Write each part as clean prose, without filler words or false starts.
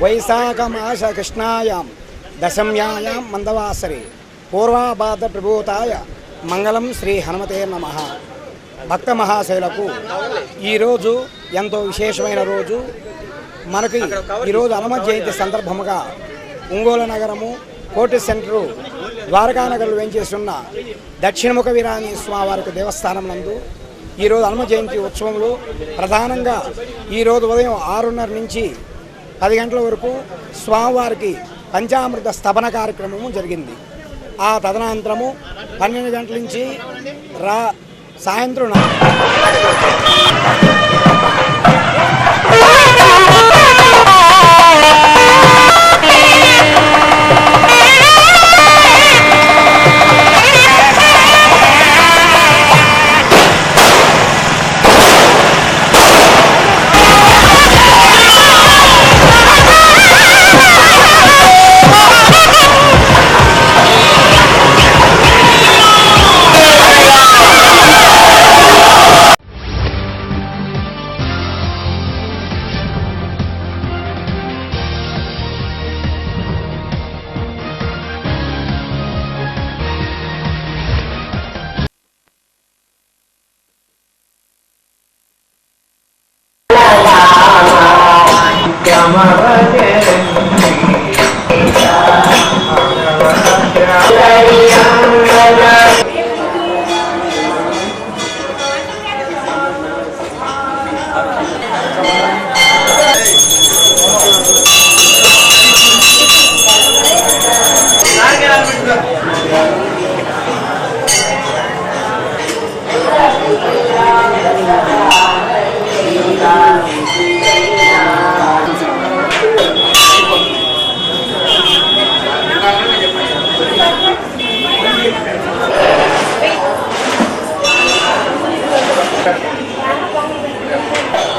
వైశాఖమాస కృష్ణాయాం దశమ్యాయాం మందవాసరే పూర్వాభాద ప్రభూతాయ మంగళం శ్రీ హనుమతే నమః. భక్త మహాశైలకు ఈరోజు ఎంతో విశేషమైన రోజు. మనకి ఈరోజు హనుమ జయంతి సందర్భముగా ఒంగోలు నగరము కోటి సెంటరు ద్వారకానగర్లో వేంచేస్తున్న దక్షిణముఖ వీరాంజనేయ స్వామివారికి దేవస్థానం నందు ఈరోజు హనుమ జయంతి ఉత్సవంలో ప్రధానంగా ఈరోజు ఉదయం 6:30 నుంచి 10 గంటల వరకు స్వామివారికి పంచామృత స్థపన కార్యక్రమము జరిగింది. ఆ తదనంతరము 12 గంటల నుంచి సాయంత్రం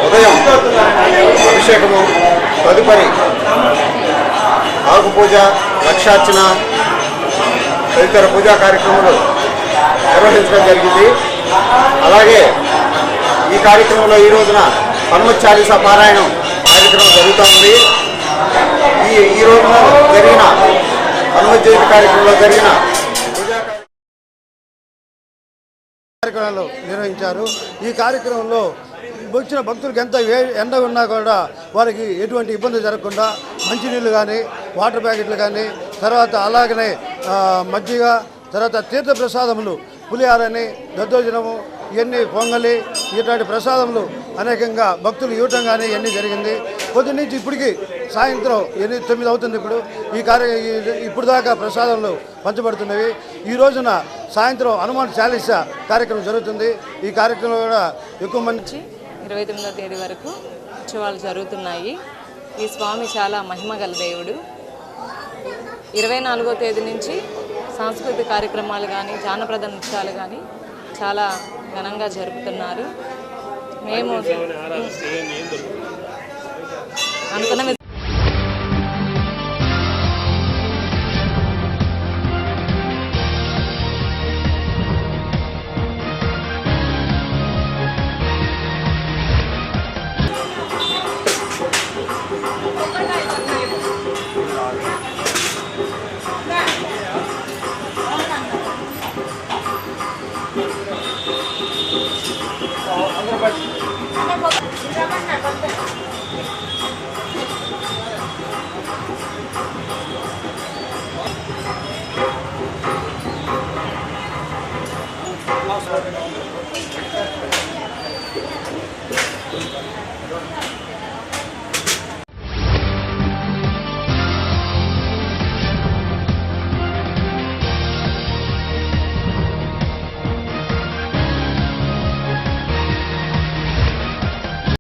ఉదయం అభిషేకము, తదుపరి ఆకు పూజ, లక్షార్చన తదితర పూజా కార్యక్రమాలు నిర్వహించడం జరిగింది. అలాగే ఈ కార్యక్రమంలో ఈ రోజున హనుమత్ చాలీసా పారాయణం కార్యక్రమం జరుగుతూ ఉంది. ఈ రోజున జరిగిన హనుమత్ జయంతి కార్యక్రమంలో జరిగిన పూజా కార్యక్రమాలు నిర్వహించారు. ఈ కార్యక్రమంలో వచ్చిన భక్తులకు ఎంత ఎండ ఉన్నా కూడా వారికి ఎటువంటి ఇబ్బంది జరగకుండా మంచినీళ్ళు కానీ, వాటర్ ప్యాకెట్లు కానీ, తర్వాత అలాగనే మజ్జిగ, తర్వాత తీర్థ ప్రసాదములు, పులిహారని, దద్దోజనము, ఇవన్నీ పొంగలి, ఇట్లాంటి ప్రసాదములు అనేకంగా భక్తులు ఇవ్వటం కానీ ఇవన్నీ జరిగింది. పొద్దున్న నుంచి ఇప్పటికీ సాయంత్రం 9 అవుతుంది. ఇప్పుడు దాకా ప్రసాదములు పంచబడుతున్నవి. ఈ రోజున సాయంత్రం హనుమాన్ చాలీసా కార్యక్రమం జరుగుతుంది. ఈ కార్యక్రమంలో కూడా ఎక్కువ మంది 29వ తేదీ వరకు ఉత్సవాలు జరుగుతున్నాయి. ఈ స్వామి చాలా మహిమగల దేవుడు. 24వ తేదీ నుంచి సాంస్కృతిక కార్యక్రమాలు కానీ, జానపద నృత్యాలు కానీ చాలా ఘనంగా జరుపుతున్నారు. మేము అనుకున్న Ano ba?